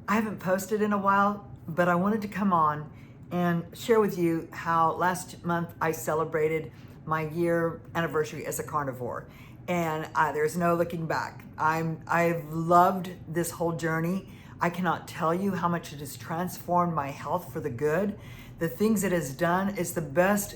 I haven't posted in a while, but I wanted to come on and share with you how last month I celebrated my year anniversary as a carnivore. And there's no looking back. I've loved this whole journey. I cannot tell you how much it has transformed my health for the good. The things it has done is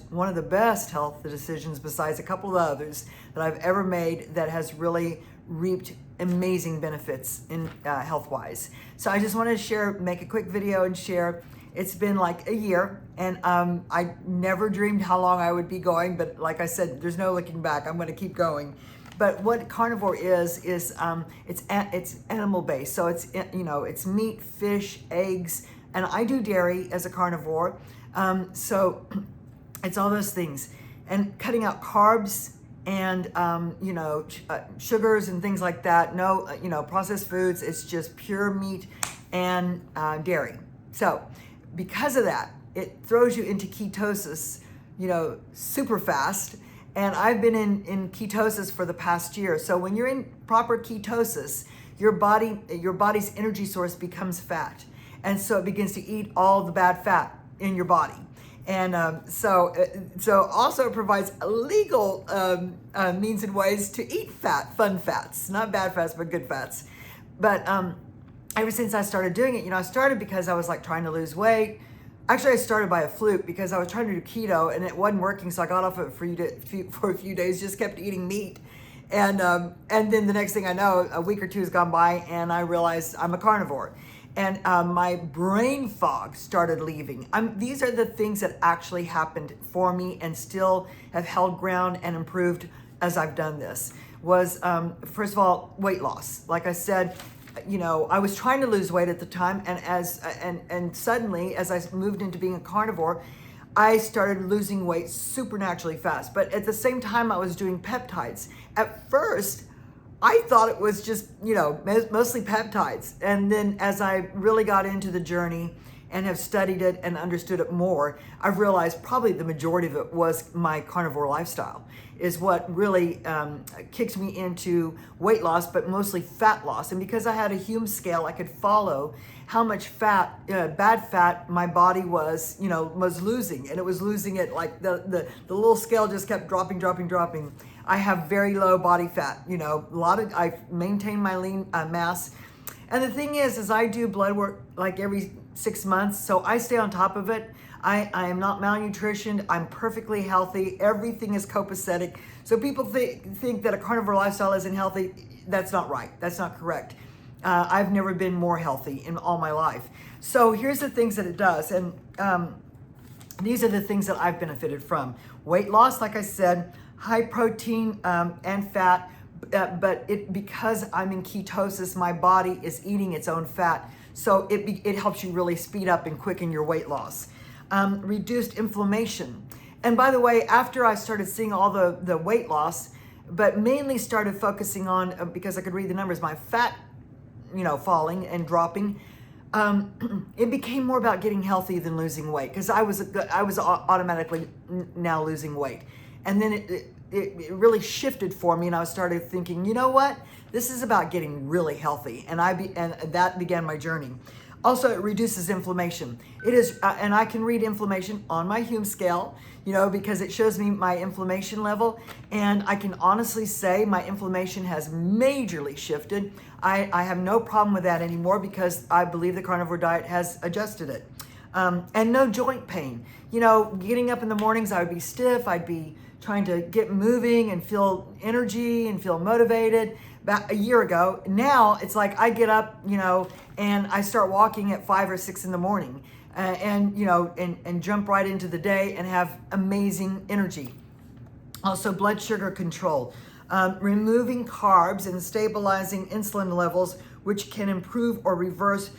one of the best health decisions besides a couple of others that I've ever made that has really reaped amazing benefits in health-wise. So I just wanted to make a quick video and share. It's been like a year, and I never dreamed how long I would be going, but like I said, there's no looking back. I'm going to keep going. But what carnivore is it's animal based. So it's meat, fish, eggs, and I do dairy as a carnivore. So it's all those things, and cutting out carbs and sugars and things like that. No, processed foods. It's just pure meat and dairy. So because of that, it throws you into ketosis, super fast. And I've been in ketosis for the past year. So when you're in proper ketosis, your body's energy source becomes fat. And so it begins to eat all the bad fat in your body. And so also it provides legal means and ways to eat fun fats, not bad fats, but good fats. But ever since I started doing it, I started because I was like trying to lose weight. Actually, I started by a fluke because I was trying to do keto and it wasn't working. So I got off it for a few days, just kept eating meat. And then the next thing I know, a week or two has gone by and I realized I'm a carnivore. And my brain fog started leaving. These are the things that actually happened for me and still have held ground and improved as I've done this. Was, first of all, weight loss. Like I said, I was trying to lose weight at the time, and suddenly, as I moved into being a carnivore, I started losing weight supernaturally fast. But at the same time, I was doing peptides. At first, I thought it was just, mostly peptides. And then as I really got into the journey and have studied it and understood it more, I've realized probably the majority of it was my carnivore lifestyle is what really kicked me into weight loss, but mostly fat loss. And because I had a Hume scale, I could follow how much fat, bad fat, my body was losing. And it was losing it like the little scale just kept dropping. I have very low body fat, I maintain my lean mass. And the thing is I do blood work like every 6 months, so I stay on top of it. I am not malnutritioned. I'm perfectly healthy. Everything is copacetic. So people think that a carnivore lifestyle isn't healthy. That's not right. That's not correct. I've never been more healthy in all my life. So here's the things that it does. And these are the things that I've benefited from. Weight loss, like I said, high protein and fat, but because I'm in ketosis, my body is eating its own fat. So it helps you really speed up and quicken your weight loss. Reduced inflammation. And by the way, after I started seeing all the weight loss, but mainly started focusing on, because I could read the numbers, my fat, falling and dropping, it became more about getting healthy than losing weight, because I was automatically now losing weight. And then it really shifted for me, and I started thinking, you know what? This is about getting really healthy, and that began my journey. Also, it reduces inflammation. It is, and I can read inflammation on my Hume scale, because it shows me my inflammation level, and I can honestly say my inflammation has majorly shifted. I have no problem with that anymore because I believe the carnivore diet has adjusted it. And no joint pain. Getting up in the mornings, I would be stiff. I'd be trying to get moving and feel energy and feel motivated. About a year ago, now it's like I get up, and I start walking at 5 or 6 in the morning, and jump right into the day and have amazing energy. Also, blood sugar control, removing carbs and stabilizing insulin levels, which can improve or reverse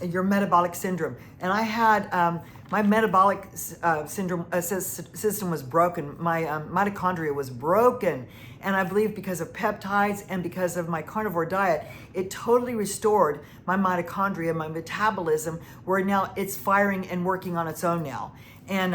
your metabolic syndrome. And I had my metabolic syndrome system was broken. My mitochondria was broken. And I believe because of peptides and because of my carnivore diet, it totally restored my mitochondria, my metabolism, where now it's firing and working on its own now, and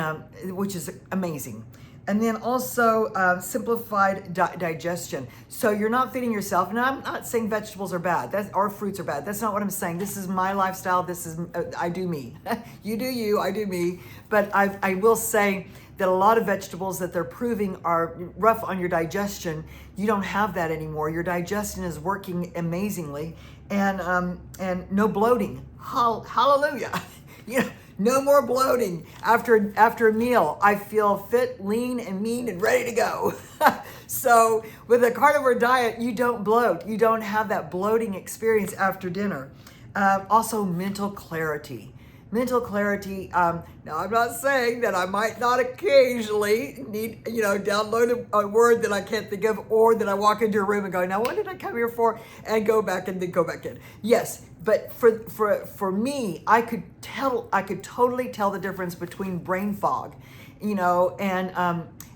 which is amazing. And then also simplified digestion. So you're not feeding yourself. And I'm not saying vegetables are bad or fruits are bad. That's not what I'm saying. This is my lifestyle. This is, I do me. You do you, I do me. But I will say that a lot of vegetables that they're proving are rough on your digestion. You don't have that anymore. Your digestion is working amazingly. And no bloating. Hallelujah. You know, no more bloating after a meal. I feel fit, lean, and mean and ready to go. So with a carnivore diet, you don't bloat. You don't have that bloating experience after dinner. Also, mental clarity. Mental clarity. Now, I'm not saying that I might not occasionally need, download a word that I can't think of, or that I walk into a room and go, now what did I come here for? And go back and then go back in. Yes, but for me, I could totally tell the difference between brain fog, and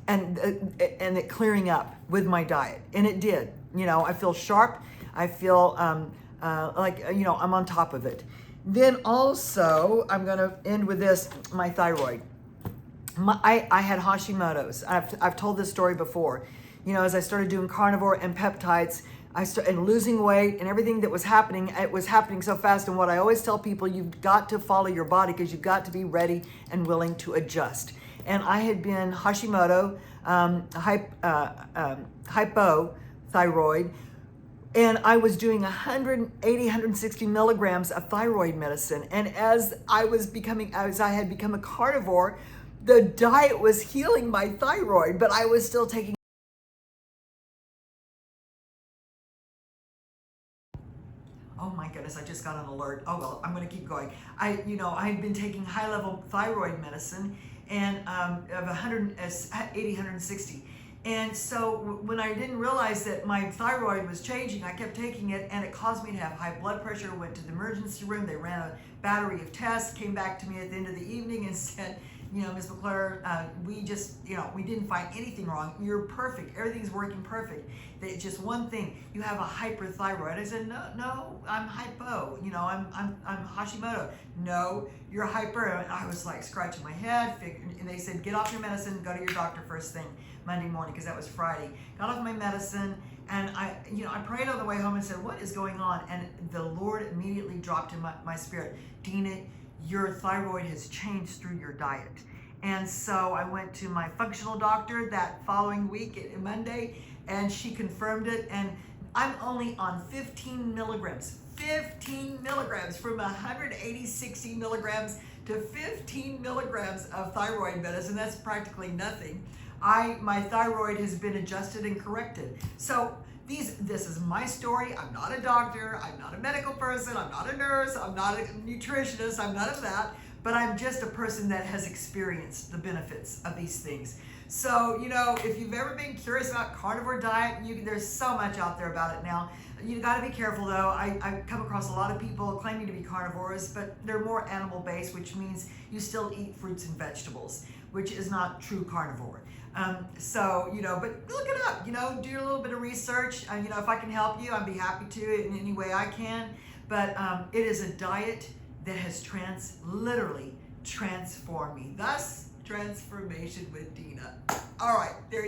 it clearing up with my diet, and it did. I feel sharp. I feel like I'm on top of it. Then also, I'm going to end with this, my thyroid. I had Hashimoto's. I've told this story before. As I started doing carnivore and peptides, and losing weight and everything that was happening, it was happening so fast. And what I always tell people, you've got to follow your body because you've got to be ready and willing to adjust. And I had been Hashimoto, hypothyroid, and I was doing 180, 160 milligrams of thyroid medicine. And as I had become a carnivore, the diet was healing my thyroid, but I was still taking. Oh my goodness, I just got an alert. Oh well, I'm gonna keep going. I had been taking high-level thyroid medicine and of 180, 160. And so when I didn't realize that my thyroid was changing, I kept taking it, and it caused me to have high blood pressure. Went to the emergency room. They ran a battery of tests, came back to me at the end of the evening and said, Ms. McClure, we just, we didn't find anything wrong. You're perfect. Everything's working perfect. It's just one thing. You have a hyperthyroid. I said, no, I'm hypo. I'm Hashimoto. No, you're hyper. And I was like scratching my head. And they said, get off your medicine. Go to your doctor first thing Monday morning, because that was Friday. Got off my medicine. And I prayed on the way home and said, what is going on? And the Lord immediately dropped in my spirit, Dina, your thyroid has changed through your diet. And so I went to my functional doctor that following week, Monday, and she confirmed it. And I'm only on 15 milligrams from 180, 60 milligrams to 15 milligrams of thyroid medicine. That's practically nothing. My thyroid has been adjusted and corrected. So this is my story. I'm not a doctor. I'm not a medical person. I'm not a nurse. I'm not a nutritionist. I'm none of that. But I'm just a person that has experienced the benefits of these things. So, if you've ever been curious about carnivore diet, there's so much out there about it now. You got to be careful, though. I've come across a lot of people claiming to be carnivores, but they're more animal-based, which means you still eat fruits and vegetables, which is not true carnivore. But look it up, do a little bit of research. If I can help you, I'd be happy to in any way I can. But it is a diet that has literally transformed me. Thus, transformation with Dina. All right, there you go.